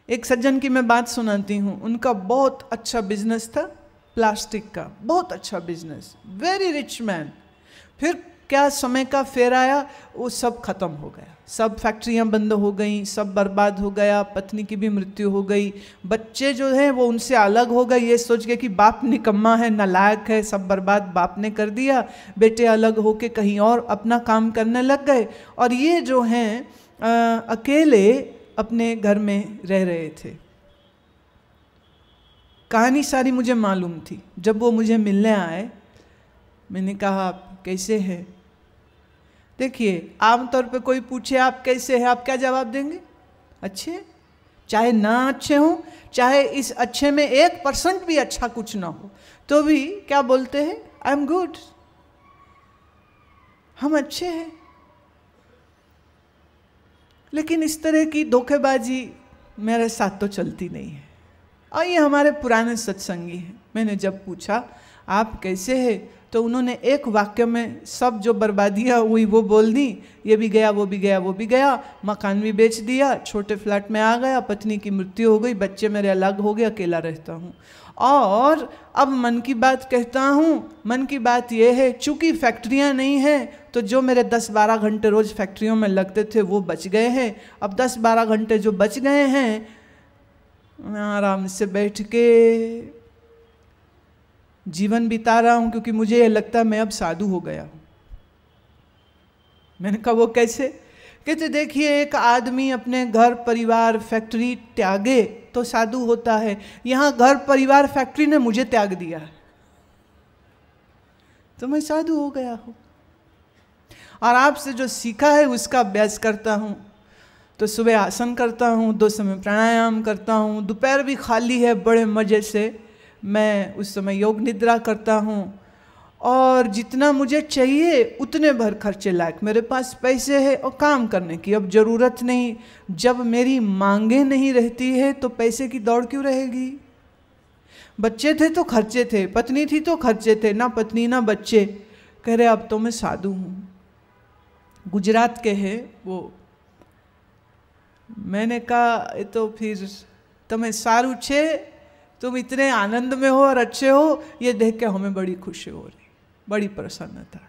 एक सज्जन की मैं बात सुनाती हूँ, उनका बहुत अच्छा बिजनेस था, प्लास्टिक का बहुत अच्छा बिजनेस, वेरी रिच मैन। फिर क्या समय का फेर आया, वो सब खत्म हो गया, सब फैक्ट्रियां बंद हो गई, सब बर्बाद हो गया, पत्नी की भी मृत्यु हो गई, बच्चे जो हैं वो उनसे अलग हो गए, ये सोच के कि बाप निकम्मा है, नालायक है, सब बर्बाद बाप ने कर दिया। बेटे अलग होके कहीं और अपना काम करने लग गए, और ये जो हैं अकेले अपने घर में रह रहे थे। कहानी सारी मुझे मालूम थी। जब वो मुझे मिलने आए, मैंने कहा आप कैसे हैं? देखिए, आमतौर पे कोई पूछे आप कैसे हैं, आप क्या जवाब देंगे? अच्छे। चाहे ना अच्छे हों, चाहे इस अच्छे में 1% भी अच्छा कुछ ना हो, तो भी क्या बोलते हैं? आई एम गुड, हम अच्छे हैं। लेकिन इस तरह की धोखेबाजी मेरे साथ तो चलती नहीं है। और ये हमारे पुराने सत्संगी हैं। मैंने जब पूछा आप कैसे हैं, तो उन्होंने एक वाक्य में सब जो बर्बादियाँ हुई वो बोल दी। ये भी गया, वो भी गया, वो भी गया, मकान भी बेच दिया, छोटे फ्लैट में आ गया, पत्नी की मृत्यु हो गई, बच्चे मेरे अलग हो गए, अकेला रहता हूँ। और अब मन की बात कहता हूँ। मन की बात ये है, चूँकि फैक्ट्रियाँ नहीं हैं, तो जो मेरे 10-12 घंटे रोज़ फैक्ट्रियों में लगते थे वो बच गए हैं। अब 10-12 घंटे जो बच गए हैं, मैं आराम से बैठ के जीवन बिता रहा हूँ, क्योंकि मुझे ये लगता है मैं अब साधु हो गया हूँ। मैंने कहा वो कैसे? कहते देखिए, एक आदमी अपने घर परिवार फैक्ट्री त्यागे तो साधु होता है। यहाँ घर परिवार फैक्ट्री ने मुझे त्याग दिया है, तो मैं साधु हो गया हूँ। और आपसे जो सीखा है उसका अभ्यास करता हूँ। तो सुबह आसन करता हूँ, 2 समय प्राणायाम करता हूँ, दोपहर भी खाली है बड़े मज़े से, मैं उस समय योग निद्रा करता हूँ। और जितना मुझे चाहिए उतने भर खर्चे लायक मेरे पास पैसे है, और काम करने की अब ज़रूरत नहीं। जब मेरी मांगे नहीं रहती है तो पैसे की दौड़ क्यों रहेगी? बच्चे थे तो खर्चे थे, पत्नी थी तो खर्चे थे, ना पत्नी ना बच्चे। कह रहे अब तो मैं साधु हूँ। गुजरात के हैं वो। मैंने कहा ये तो फिर तुम्हें सारू छे, तुम इतने आनंद में हो और अच्छे हो, ये देख के हमें बड़ी खुशी हो रही, बड़ी प्रसन्नता।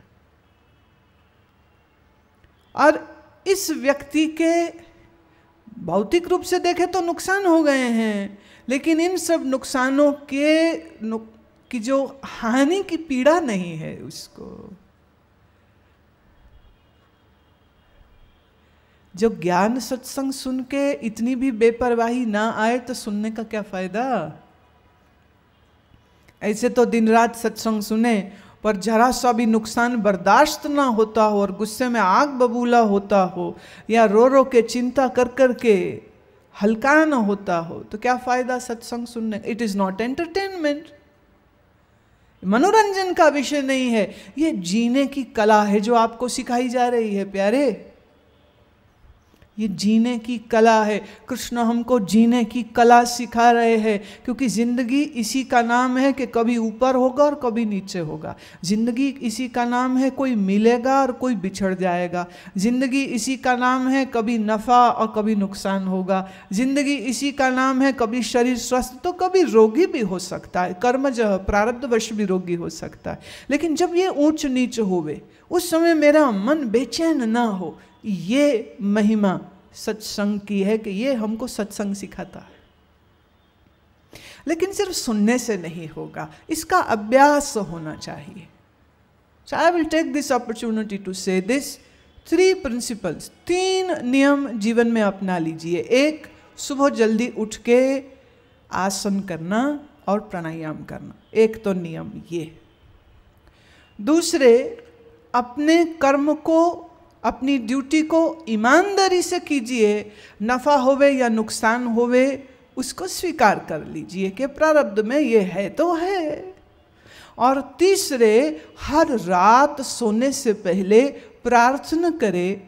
और इस व्यक्ति के भौतिक रूप से देखे तो नुकसान हो गए हैं, लेकिन इन सब नुकसानों की जो हानि की पीड़ा नहीं है उसको। जो ज्ञान सत्संग सुन के इतनी भी बेपरवाही ना आए तो सुनने का क्या फायदा? ऐसे तो दिन रात सत्संग सुने, पर जरा सा भी नुकसान बर्दाश्त ना होता हो और गुस्से में आग बबूला होता हो, या रो रो के चिंता कर कर के हल्का ना होता हो, तो क्या फायदा सत्संग सुनने? इट इज नॉट एंटरटेनमेंट, मनोरंजन का विषय नहीं है। ये जीने की कला है जो आपको सिखाई जा रही है प्यारे। ये जीने की कला है। कृष्ण हमको जीने की कला सिखा रहे हैं, क्योंकि जिंदगी इसी का नाम है कि कभी ऊपर होगा और कभी नीचे होगा। जिंदगी इसी का नाम है, कोई मिलेगा और कोई बिछड़ जाएगा। जिंदगी इसी का नाम है, कभी नफ़ा और कभी नुकसान होगा। जिंदगी इसी का नाम है, कभी शरीर स्वस्थ तो कभी रोगी भी हो सकता है, कर्मजः प्रारब्धवश भी रोगी हो सकता है। लेकिन जब ये ऊंच नीच होवे, उस समय मेरा मन बेचैन ना हो। ये महिमा सत्संग की है कि ये हमको सत्संग सिखाता है। लेकिन सिर्फ सुनने से नहीं होगा, इसका अभ्यास होना चाहिए। So I will take this opportunity to say this 3 principles, 3 नियम जीवन में अपना लीजिए। 1, सुबह जल्दी उठ के आसन करना और प्राणायाम करना, एक तो नियम ये। दूसरे, अपने कर्म को, अपनी ड्यूटी को ईमानदारी से कीजिए। नफ़ा होवे या नुकसान होवे उसको स्वीकार कर लीजिए कि प्रारब्ध में ये है तो है। और तीसरे, हर रात सोने से पहले प्रार्थना करे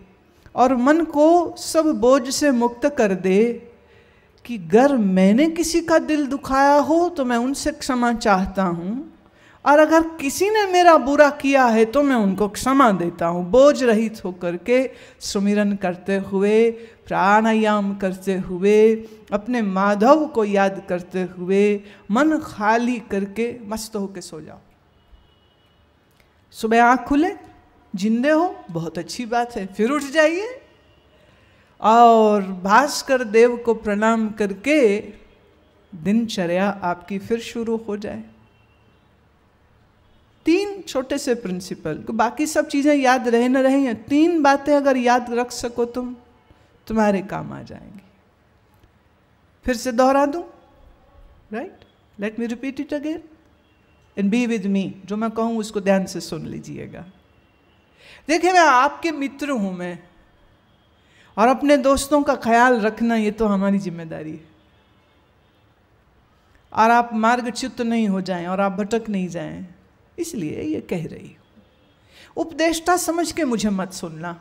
और मन को सब बोझ से मुक्त कर दे कि अगर मैंने किसी का दिल दुखाया हो तो मैं उनसे क्षमा चाहता हूँ, और अगर किसी ने मेरा बुरा किया है तो मैं उनको क्षमा देता हूँ। बोझ रहित होकर के सुमिरन करते हुए, प्राणायाम करते हुए, अपने माधव को याद करते हुए, मन खाली करके मस्त होके सो जाओ। सुबह आँख खुले, जिंदे हो, बहुत अच्छी बात है, फिर उठ जाइए और भास्कर देव को प्रणाम करके दिनचर्या आपकी फिर शुरू हो जाए। 3 छोटे से प्रिंसिपल, बाकी सब चीजें याद रहे न रहे, 3 बातें अगर याद रख सको तुम, तुम्हारे काम आ जाएंगी। फिर से दोहरा दूं, right? Let me repeat it again and be with me. जो मैं कहूं उसको ध्यान से सुन लीजिएगा। देखिए, मैं आपके मित्र हूं मैं, और अपने दोस्तों का ख्याल रखना ये तो हमारी जिम्मेदारी है। और आप मार्गच्युत नहीं हो जाएं और आप भटक नहीं जाएं, इसलिए ये कह रही हूं। उपदेष्टा समझ के मुझे मत सुनना।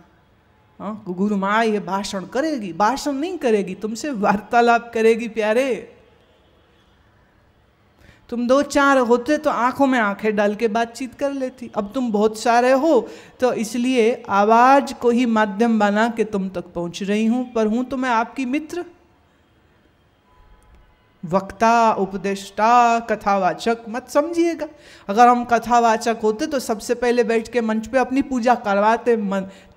गुरु माँ ये भाषण करेगी, भाषण नहीं करेगी, तुमसे वार्तालाप करेगी। प्यारे, तुम 2-4 होते तो आंखों में आंखें डाल के बातचीत कर लेती। अब तुम बहुत सारे हो तो इसलिए आवाज को ही माध्यम बना के तुम तक पहुंच रही हूं, पर हूं तो मैं आपकी मित्र, वक्ता, उपदेष्टा, कथावाचक मत समझिएगा। अगर हम कथावाचक होते तो सबसे पहले बैठ के मंच पे अपनी पूजा करवाते,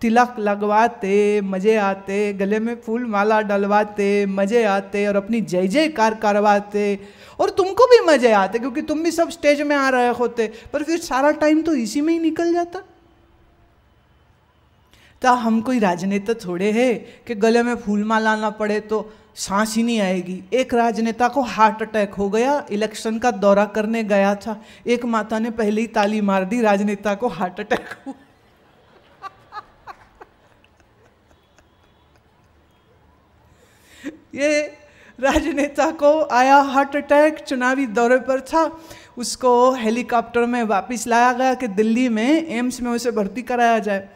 तिलक लगवाते, मजे आते, गले में फूल माला डलवाते, मजे आते, और अपनी जय जयकार करवाते, और तुमको भी मजे आते क्योंकि तुम भी सब स्टेज में आ रहे होते। पर फिर सारा टाइम तो इसी में ही निकल जाता। तो हम कोई राजनेता थोड़े है कि गले में फूल माला ना पड़े तो सांस ही नहीं आएगी। एक राजनेता को हार्ट अटैक हो गया, इलेक्शन का दौरा करने गया था, एक माता ने पहले ही ताली मार दी, राजनेता को हार्ट अटैक हुआ। ये राजनेता को आया हार्ट अटैक, चुनावी दौरे पर था, उसको हेलीकॉप्टर में वापस लाया गया कि दिल्ली में एम्स में उसे भर्ती कराया जाए,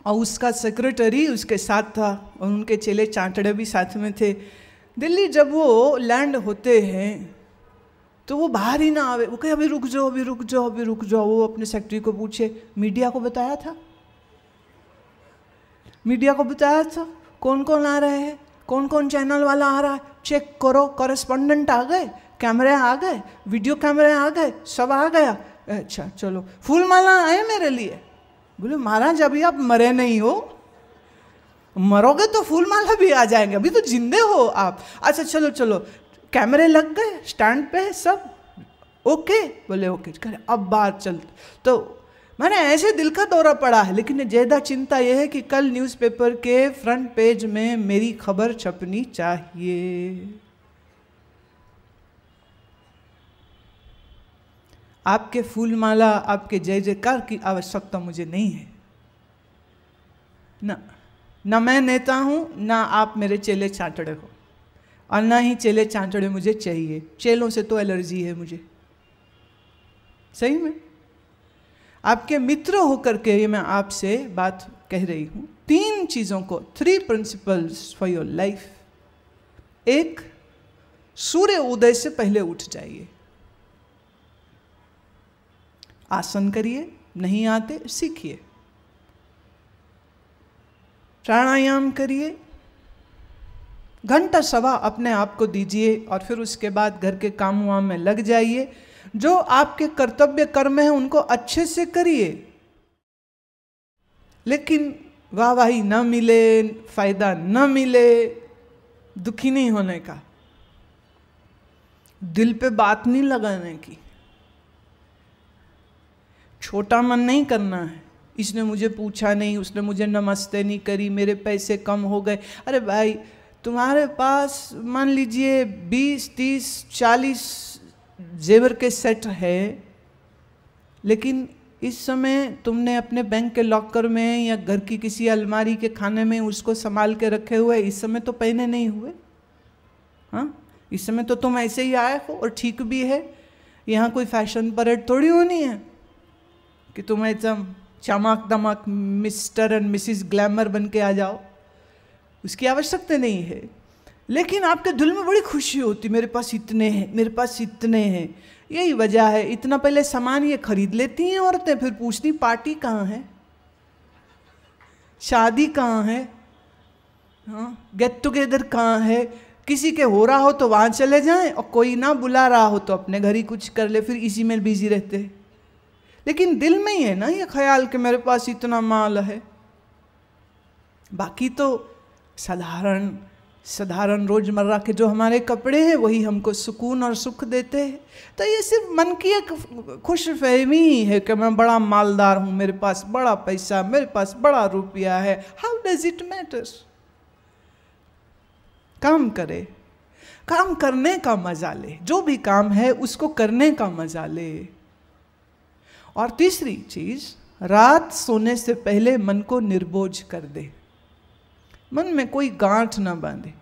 और उसका सेक्रेटरी उसके साथ था और उनके चेले चांटड़े भी साथ में थे। दिल्ली जब वो लैंड होते हैं तो वो बाहर ही ना आवे, वो कहे अभी रुक जाओ, अभी रुक जाओ, अभी रुक जाओ। वो अपने सेक्रेटरी को पूछे, मीडिया को बताया था, मीडिया को बताया था कौन कौन आ रहे हैं, कौन कौन चैनल वाला आ रहा है, चेक करो, कॉरेस्पॉन्डेंट आ गए, कैमरे आ गए, वीडियो कैमरे आ गए, सब आ गया। अच्छा चलो, फूल माला आए मेरे लिए। बोले महाराज अभी आप मरे नहीं हो, मरोगे तो फूल माला भी आ जाएंगे, अभी तो जिंदे हो आप। अच्छा चलो चलो, कैमरे लग गए, स्टैंड पे सब ओके। बोले ओके, करे अब बात चल। तो मैंने ऐसे दिल का दौरा पड़ा है, लेकिन ज्यादा चिंता यह है कि कल न्यूज़पेपर के फ्रंट पेज में मेरी खबर छपनी चाहिए। आपके फूल माला, आपके जय जयकार की आवश्यकता मुझे नहीं है। ना मैं नेता हूं, ना आप मेरे चेले चांटड़े हो, और ना ही चेले चांटड़े मुझे चाहिए। चेलों से तो एलर्जी है मुझे, सही में। आपके मित्र होकर के ये मैं आपसे बात कह रही हूं। 3 चीजों को, 3 प्रिंसिपल्स फॉर योर लाइफ। 1, सूर्य उदय से पहले उठ जाइए, आसन करिए, नहीं आते सीखिए, प्राणायाम करिए, घंटा सवा अपने आप को दीजिए, और फिर उसके बाद घर के काम वाम में लग जाइए। जो आपके कर्तव्य कर्म हैं उनको अच्छे से करिए, लेकिन वाहवाही न मिले, फायदा न मिले, दुखी नहीं होने का, दिल पे बात नहीं लगाने की, छोटा मन नहीं करना है। इसने मुझे पूछा नहीं, उसने मुझे नमस्ते नहीं करी, मेरे पैसे कम हो गए। अरे भाई, तुम्हारे पास मान लीजिए 20, 30, 40 जेवर के सेट है, लेकिन इस समय तुमने अपने बैंक के लॉकर में या घर की किसी अलमारी के खाने में उसको संभाल के रखे हुए, इस समय तो पहने नहीं हुए। हाँ, इस समय तो तुम ऐसे ही आए हो, और ठीक भी है। यहाँ कोई फैशन परेड थोड़ी होनी है कि तुम एकदम चमक दमक मिस्टर एंड मिसिस ग्लैमर बन के आ जाओ, उसकी आवश्यकता नहीं है। लेकिन आपके दिल में बड़ी खुशी होती, मेरे पास इतने हैं, मेरे पास इतने हैं। यही वजह है, इतना पहले सामान ये खरीद लेती हैं औरतें, फिर पूछती पार्टी कहाँ है, शादी कहाँ है, हाँ गेट टुगेदर कहाँ है। किसी के हो रहा हो तो वहाँ चले जाएं, और कोई ना बुला रहा हो तो अपने घर ही कुछ कर ले, फिर इसी में बिजी रहते हैं। लेकिन दिल में ही है ना ये ख्याल कि मेरे पास इतना माल है। बाकी तो साधारण रोजमर्रा के जो हमारे कपड़े हैं वही हमको सुकून और सुख देते हैं। तो ये सिर्फ मन की एक खुश फहमी ही है कि मैं बड़ा मालदार हूँ, मेरे पास बड़ा पैसा, मेरे पास बड़ा रुपया है। How does it matter? काम करे, काम करने का मजा ले, जो भी काम है उसको करने का मजा ले। और तीसरी चीज, रात सोने से पहले मन को निर्बोझ कर दे। मन में कोई गांठ ना बांधे।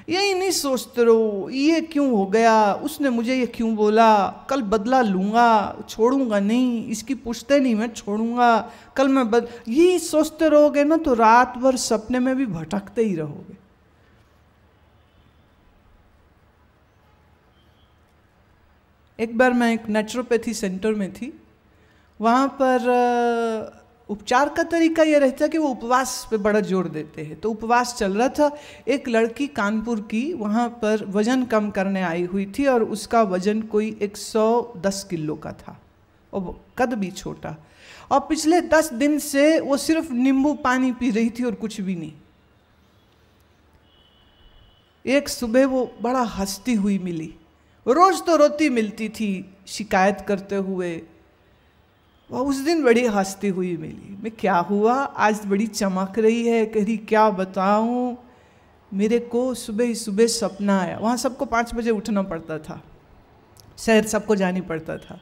यही नहीं सोचते रहो ये क्यों हो गया, उसने मुझे ये क्यों बोला, कल बदला लूंगा, छोड़ूंगा नहीं, इसकी पुश्ते नहीं मैं छोड़ूंगा, कल मैं यही सोचते रहोगे ना तो रात भर सपने में भी भटकते ही रहोगे। एक बार मैं एक नेचुरोपैथी सेंटर में थी। वहाँ पर उपचार का तरीका ये रहता है कि वो उपवास पे बड़ा जोर देते हैं। तो उपवास चल रहा था। एक लड़की कानपुर की वहाँ पर वज़न कम करने आई हुई थी और उसका वज़न कोई 110 किलो का था और कद भी छोटा। और पिछले 10 दिन से वो सिर्फ नींबू पानी पी रही थी और कुछ भी नहीं। एक सुबह वो बड़ा हंसती हुई मिली। रोज तो रोती मिलती थी शिकायत करते हुए, वह उस दिन बड़ी हंसती हुई मिली। मैं क्या हुआ, आज बड़ी चमक रही है। कह रही क्या बताऊं, मेरे को सुबह ही सुबह सपना आया। वहाँ सबको 5 बजे उठना पड़ता था, शहर सबको जानी पड़ता था।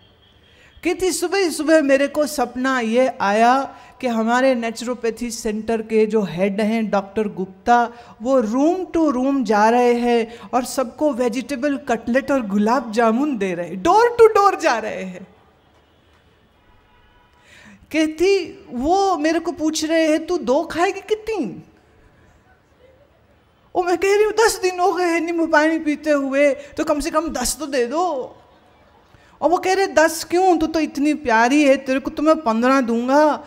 कहती सुबह ही सुबह मेरे को सपना ये आया कि हमारे नेचुरोपैथी सेंटर के जो हेड हैं डॉक्टर गुप्ता, वो रूम टू रूम जा रहे हैं और सबको वेजिटेबल कटलेट और गुलाब जामुन दे रहे हैं, डोर टू डोर जा रहे हैं। कहती वो मेरे को पूछ रहे हैं तू 2 खाएगी कि 3? और मैं कह रही हूँ 10 दिन हो गए हैं नींबू पानी पीते हुए, तो कम से कम 10 तो दे दो। और वो कह रहे 10 क्यों, तू तो इतनी प्यारी है, तेरे को तो मैं 15 दूंगा।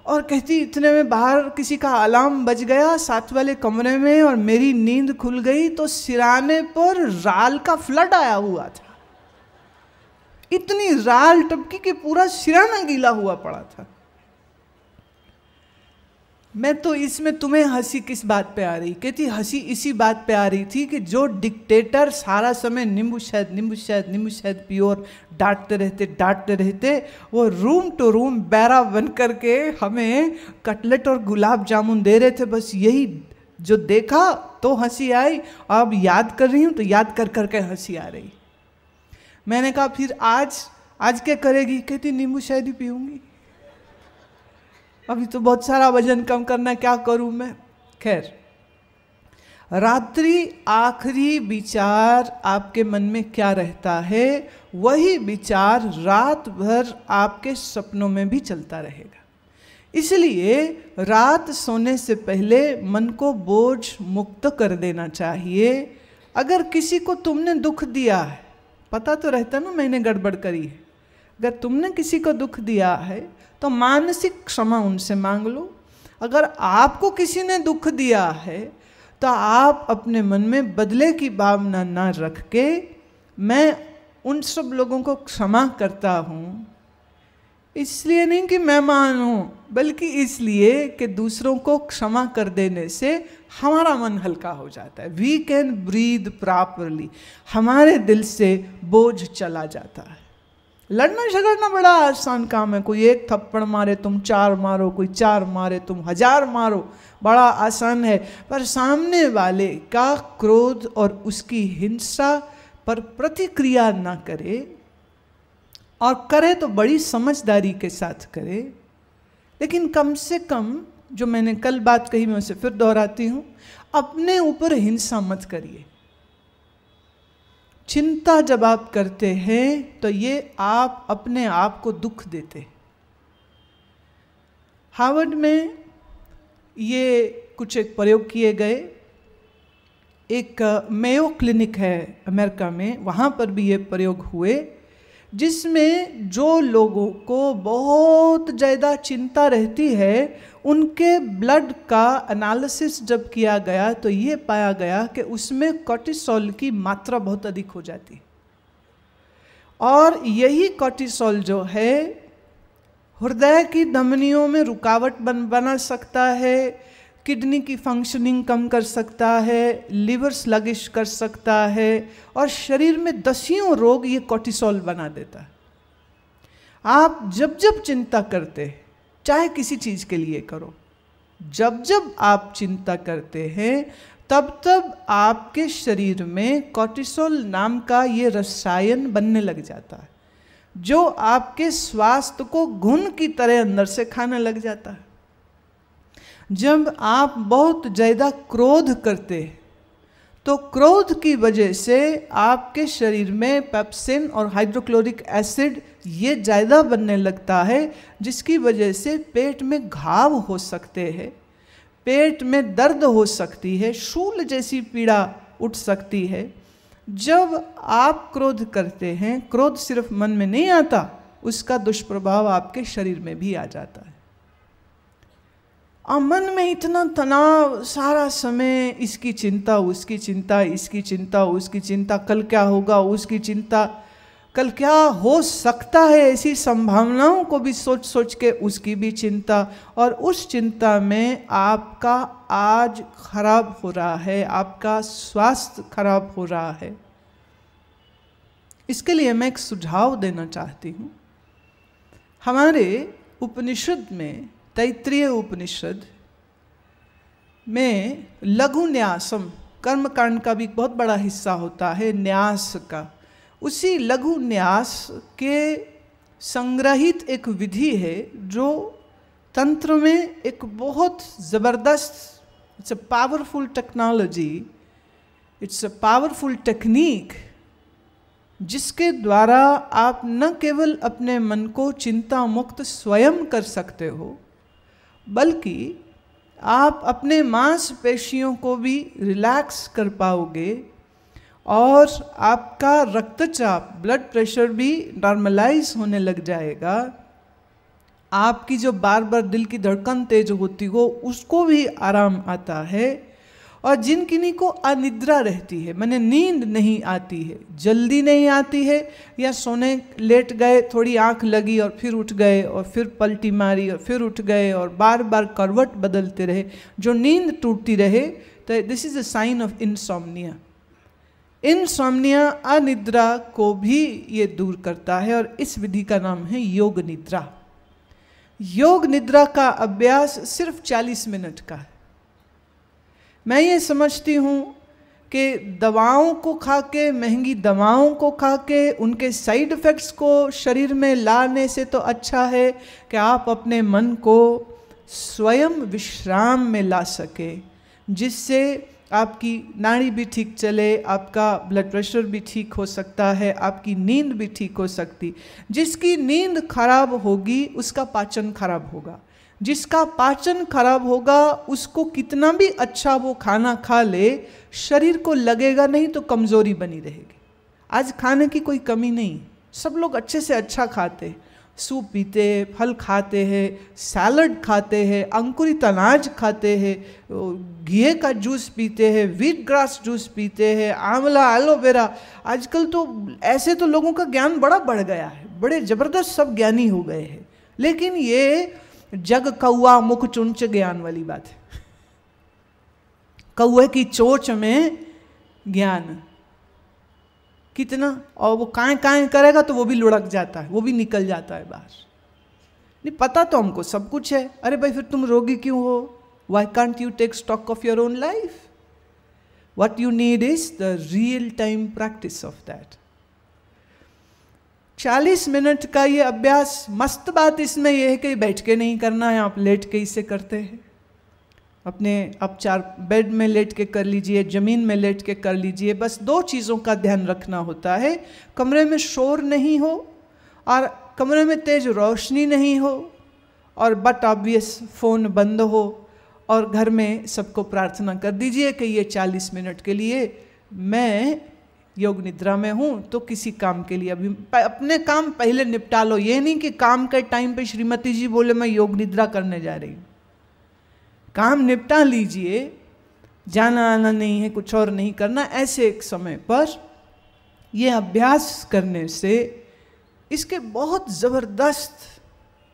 और कहती इतने में बाहर किसी का अलार्म बज गया साथ वाले कमरे में और मेरी नींद खुल गई। तो सिराने पर राल का फ्लड आया हुआ था। इतनी राल टपकी कि पूरा सिराना गीला हुआ पड़ा था। मैं तो इसमें तुम्हें हंसी किस बात पे आ रही? कहती हंसी इसी बात पे आ रही थी कि जो डिक्टेटर सारा समय नींबू शहद पियो और डांटते रहते, वो रूम टू रूम बैरा बन करके हमें कटलेट और गुलाब जामुन दे रहे थे। बस यही जो देखा तो हंसी आई, अब याद कर रही हूँ तो याद कर करके हंसी आ रही। मैंने कहा फिर आज क्या करेगी? कहती नींबू शहद ही पीऊँगी, अभी तो बहुत सारा वजन कम करना, क्या करूं मैं। खैर, रात्रि आखिरी विचार आपके मन में क्या रहता है, वही विचार रात भर आपके सपनों में भी चलता रहेगा। इसलिए रात सोने से पहले मन को बोझ मुक्त कर देना चाहिए। अगर किसी को तुमने दुख दिया है, पता तो रहता ना मैंने गड़बड़ करी है, अगर तुमने किसी को दुख दिया है तो मानसिक क्षमा उनसे मांग लो। अगर आपको किसी ने दुख दिया है तो आप अपने मन में बदले की भावना ना रख के, मैं उन सब लोगों को क्षमा करता हूँ, इसलिए नहीं कि मैं मानूं, बल्कि इसलिए कि दूसरों को क्षमा कर देने से हमारा मन हल्का हो जाता है। वी कैन ब्रीथ प्रॉपरली, हमारे दिल से बोझ चला जाता है। लड़ना झगड़ना बड़ा आसान काम है। कोई 1 थप्पड़ मारे तुम 4 मारो, कोई 4 मारे तुम 1000 मारो, बड़ा आसान है। पर सामने वाले का क्रोध और उसकी हिंसा पर प्रतिक्रिया ना करे, और करे तो बड़ी समझदारी के साथ करे। लेकिन कम से कम, जो मैंने कल बात कही मैं उसे फिर दोहराती हूँ, अपने ऊपर हिंसा मत करिए। चिंता जब आप करते हैं तो ये आप अपने आप को दुख देते। हार्वर्ड में ये कुछ एक प्रयोग किए गए। एक मेयो क्लिनिक है अमेरिका में, वहाँ पर भी ये प्रयोग हुए, जिसमें जो लोगों को बहुत ज़्यादा चिंता रहती है उनके ब्लड का एनालिसिस जब किया गया तो ये पाया गया कि उसमें कॉर्टिसोल की मात्रा बहुत अधिक हो जाती है। और यही कॉर्टिसोल जो है हृदय की धमनियों में रुकावट बना सकता है, किडनी की फंक्शनिंग कम कर सकता है, लिवर स्लगिश कर सकता है, और शरीर में दसियों रोग ये कॉर्टिसोल बना देता है। आप जब जब चिंता करते, चाहे किसी चीज़ के लिए करो, जब जब आप चिंता करते हैं तब तब आपके शरीर में कॉर्टिसोल नाम का ये रसायन बनने लग जाता है, जो आपके स्वास्थ्य को घुन की तरह अंदर से खाने लग जाता है। जब आप बहुत ज़्यादा क्रोध करते तो क्रोध की वजह से आपके शरीर में पेप्सिन और हाइड्रोक्लोरिक एसिड ये ज़्यादा बनने लगता है, जिसकी वजह से पेट में घाव हो सकते हैं, पेट में दर्द हो सकती है, शूल जैसी पीड़ा उठ सकती है। जब आप क्रोध करते हैं, क्रोध सिर्फ मन में नहीं आता, उसका दुष्प्रभाव आपके शरीर में भी आ जाता है। और मन में इतना तनाव, सारा समय इसकी चिंता, उसकी चिंता, इसकी चिंता, उसकी चिंता, कल क्या होगा, उसकी चिंता, कल क्या हो सकता है, ऐसी संभावनाओं को भी सोच सोच के उसकी भी चिंता, और उस चिंता में आपका आज खराब हो रहा है, आपका स्वास्थ्य खराब हो रहा है। इसके लिए मैं एक सुझाव देना चाहती हूँ। हमारे उपनिषद में, तैत्तिरीय उपनिषद में लघु न्यासम, कर्मकांड का भी बहुत बड़ा हिस्सा होता है न्यास का। उसी लघु न्यास के संग्रहित एक विधि है जो तंत्र में एक बहुत ज़बरदस्त, it's a powerful technology, it's a powerful technique, जिसके द्वारा आप न केवल अपने मन को चिंता मुक्त स्वयं कर सकते हो, बल्कि आप अपने मांसपेशियों को भी रिलैक्स कर पाओगे, और आपका रक्तचाप, ब्लड प्रेशर भी नॉर्मलाइज होने लग जाएगा। आपकी जो बार बार दिल की धड़कन तेज होती हो उसको भी आराम आता है। और जिन किन्हीं को अनिद्रा रहती है, माने नींद नहीं आती है, जल्दी नहीं आती है, या सोने लेट गए, थोड़ी आंख लगी और फिर उठ गए, और फिर पलटी मारी और फिर उठ गए, और बार बार करवट बदलते रहे, जो नींद टूटती रहे, तो this is a sign of insomnia. Insomnia, अनिद्रा को भी ये दूर करता है, और इस विधि का नाम है योग निद्रा। योग निद्रा का अभ्यास सिर्फ 40 मिनट का है। मैं ये समझती हूँ कि दवाओं को खा के, महंगी दवाओं को खा के, उनके साइड इफ़ेक्ट्स को शरीर में लाने से तो अच्छा है कि आप अपने मन को स्वयं विश्राम में ला सके, जिससे आपकी नाड़ी भी ठीक चले, आपका ब्लड प्रेशर भी ठीक हो सकता है, आपकी नींद भी ठीक हो सकती। जिसकी नींद खराब होगी उसका पाचन खराब होगा, जिसका पाचन खराब होगा उसको कितना भी अच्छा वो खाना खा ले, शरीर को लगेगा नहीं तो कमज़ोरी बनी रहेगी। आज खाने की कोई कमी नहीं, सब लोग अच्छे से अच्छा खाते, सूप पीते हैं, फल खाते हैं, सैलड खाते हैं, अंकुरित अनाज खाते हैं, घी का जूस पीते हैं, व्हीट ग्रास जूस पीते हैं, आंवला, एलोवेरा। आजकल तो ऐसे तो लोगों का ज्ञान बड़ा बढ़ गया है, बड़े ज़बरदस्त सब ज्ञानी हो गए हैं। लेकिन ये जग कौआ मुख चुंच ज्ञान वाली बात है। कौए की चोंच में ज्ञान कितना, और वो काएं काएं करेगा तो वो भी लुढ़क जाता है, वो भी निकल जाता है बाहर। नहीं, पता तो हमको सब कुछ है। अरे भाई, फिर तुम रोगी क्यों हो? Why can't you take stock of your own life? What you need is the real time practice of that. 40 minute का ये अभ्यास, मस्त बात इसमें यह है कि बैठ के नहीं करना है, आप लेट के इसे करते हैं। अपने आप बेड में लेट के कर लीजिए, ज़मीन में लेट के कर लीजिए। बस 2 चीज़ों का ध्यान रखना होता है, कमरे में शोर नहीं हो, और कमरे में तेज रोशनी नहीं हो, और बट ऑब्वियस फ़ोन बंद हो, और घर में सबको प्रार्थना कर दीजिए कि ये 40 मिनट के लिए मैं योग निद्रा में हूँ, तो किसी काम के लिए अभी अपने काम पहले निपटा लो। ये नहीं कि काम के टाइम पे श्रीमती जी बोले मैं योग निद्रा करने जा रही हूँ। काम निपटा लीजिए, जाना आना नहीं है, कुछ और नहीं करना। ऐसे एक समय पर ये अभ्यास करने से इसके बहुत ज़बरदस्त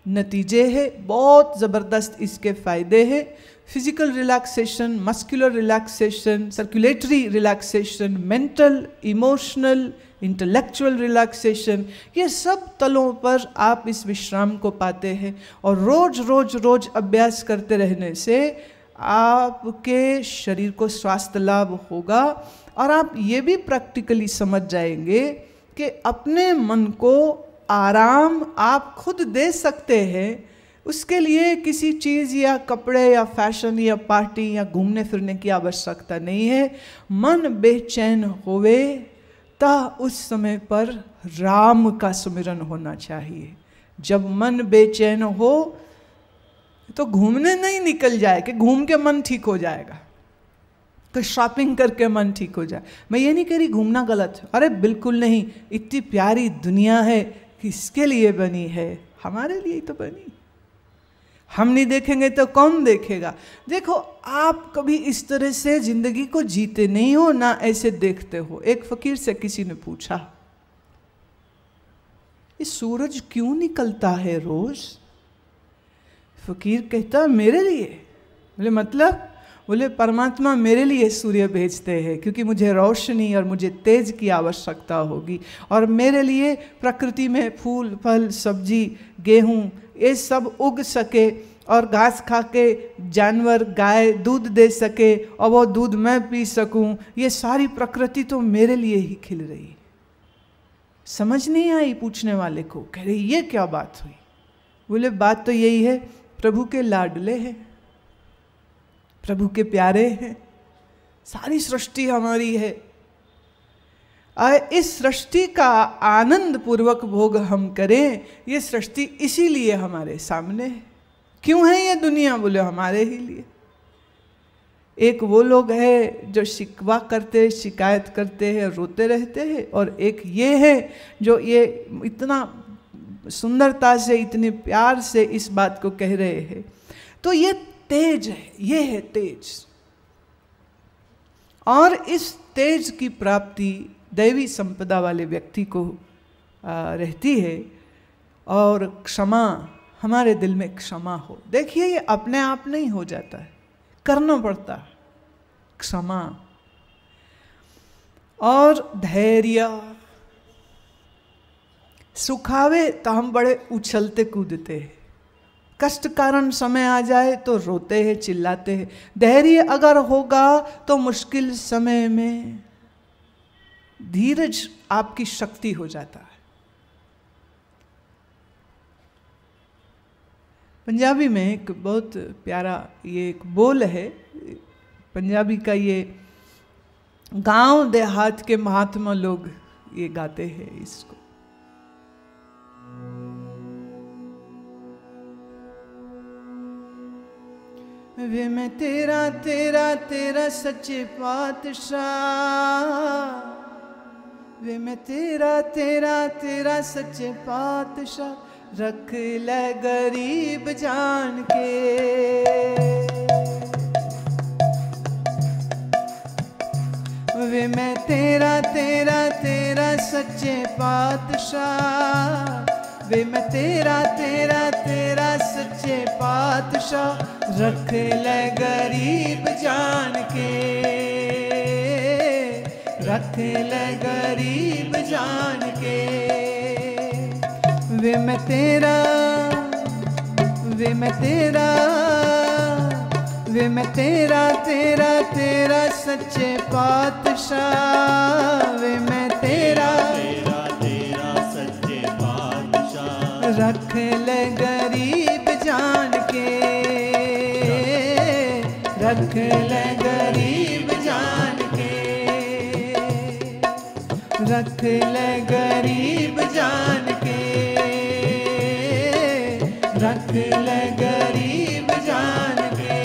नतीजे हैं, बहुत ज़बरदस्त इसके फ़ायदे हैं। Physical relaxation, muscular relaxation, circulatory relaxation, mental, emotional, intellectual relaxation, ये सब तलों पर आप इस विश्राम को पाते हैं। और रोज रोज रोज अभ्यास करते रहने से आपके शरीर को स्वास्थ्य लाभ होगा और आप ये भी प्रैक्टिकली समझ जाएंगे कि अपने मन को आराम आप खुद दे सकते हैं। उसके लिए किसी चीज़ या कपड़े या फैशन या पार्टी या घूमने फिरने की आवश्यकता नहीं है। मन बेचैन होवे ता उस समय पर राम का सुमिरन होना चाहिए। जब मन बेचैन हो तो घूमने नहीं निकल जाए कि घूम के मन ठीक हो जाएगा, कि शॉपिंग करके मन ठीक हो जाए। मैं ये नहीं कह रही घूमना गलत है, अरे बिल्कुल नहीं। इतनी प्यारी दुनिया है, किसके लिए बनी है? हमारे लिए ही तो बनी। हम नहीं देखेंगे तो कौन देखेगा? देखो, आप कभी इस तरह से जिंदगी को जीते नहीं हो, ना ऐसे देखते हो। एक फकीर से किसी ने पूछा, ये सूरज क्यों निकलता है रोज? फकीर कहता, मेरे लिए। बोले मतलब? बोले परमात्मा मेरे लिए सूर्य भेजते हैं क्योंकि मुझे रोशनी और मुझे तेज की आवश्यकता होगी, और मेरे लिए प्रकृति में फूल फल सब्जी गेहूँ ये सब उग सके और घास खा के जानवर गाय दूध दे सके और वो दूध मैं पी सकूं, ये सारी प्रकृति तो मेरे लिए ही खिल रही। समझ नहीं आई पूछने वाले को। कह रही ये क्या बात हुई? बोले बात तो यही है, प्रभु के लाडले हैं, प्रभु के प्यारे हैं, सारी सृष्टि हमारी है। इस सृष्टि का आनंद पूर्वक भोग हम करें, ये सृष्टि इसीलिए हमारे सामने है। क्यों है ये दुनिया? बोले हमारे ही लिए। एक वो लोग हैं जो शिकवा करते, शिकायत करते हैं, रोते रहते हैं, और एक ये है जो ये इतना सुंदरता से, इतने प्यार से इस बात को कह रहे हैं। तो ये तेज है, ये है तेज। और इस तेज की प्राप्ति दैवी संपदा वाले व्यक्ति को रहती है। और क्षमा, हमारे दिल में क्षमा हो। देखिए ये अपने आप नहीं हो जाता है, करना पड़ता है क्षमा। और धैर्य, सुखावे तो हम बड़े उछलते कूदते हैं, कष्ट कारण समय आ जाए तो रोते हैं, चिल्लाते हैं। धैर्य अगर होगा तो मुश्किल समय में धीरज आपकी शक्ति हो जाता है। पंजाबी में एक बहुत प्यारा ये एक बोल है, पंजाबी का, ये गांव देहात के महात्मा लोग ये गाते हैं इसको। वे मैं तेरा तेरा तेरा सच्चे पातशाह, वे मैं तेरा तेरा तेरा सच्चे पातशाह, रख ले गरीब जान के। वे मैं तेरा तेरा तेरा सच्चे पातशाह, वे मैं तेरा तेरा तेरा सच्चे पातशाह, रख ले गरीब जान के, रख ले गरीब जान के। वे मैं तेरा, वे मैं तेरा, वे मैं तेरा तेरा तेरा सच्चे पातशाह, वे मैं तेरा तेरा तेरा सच्चे पातशाह, रख ले गरीब जान के, रख ले गरीब जान के, रख ले गरीब जान के, रख ले गरीब जान के।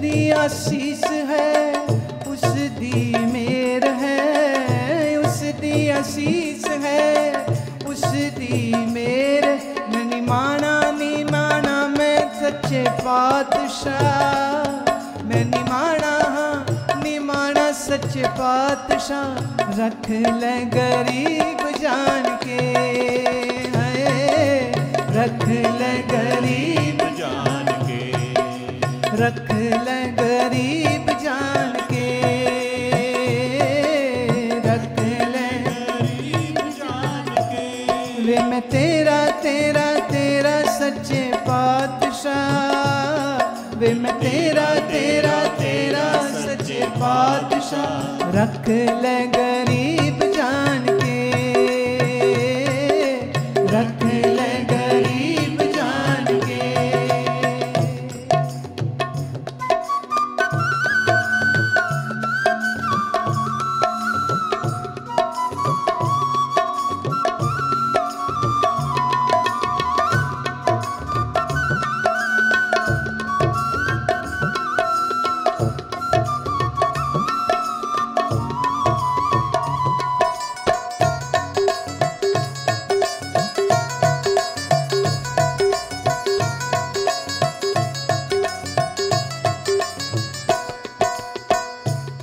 दी आसीस है, उस दी मेर है, उस दी आसीस है, उस दी मेर। मैं निमाना मैं सच्चे पातशाह, मैं निमाना सच्चे पातशाह। रख ले गरीब जान के, है रख ले गरीब जान के, रख ले गरीब जान के, रख ले गरीब जान के। वे मैं तेरा तेरा तेरा सच्चे पातशाह, वे मैं तेरा तेरा तेरा सच्चे पातशाह। रख ले गरीब जान के, रख ले गरीब जान के।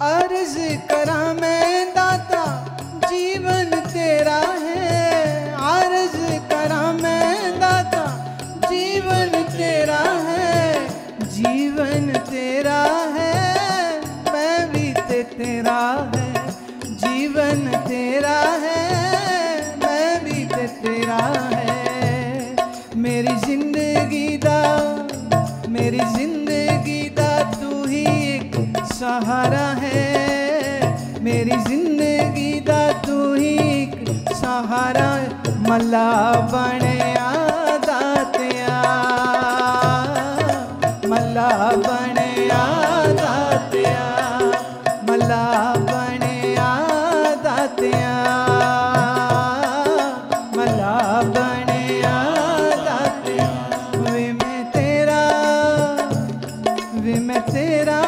अर्ज करा मैं दाता जीवन तेरा है, अर्ज करा मैं दाता जीवन तेरा है, जीवन तेरा है, मैं भी तेरा है, जीवन तेरा है, मैं भी तेरा है। मेरी जिंदगी दा तू ही एक सहारा है, मेरी जिंदगी दा तू ही एक सहारा। मला बनया दातिया, मला बनया दातिया, मला बनया दातिया, मला बनया दातिया। वे मैं तेरा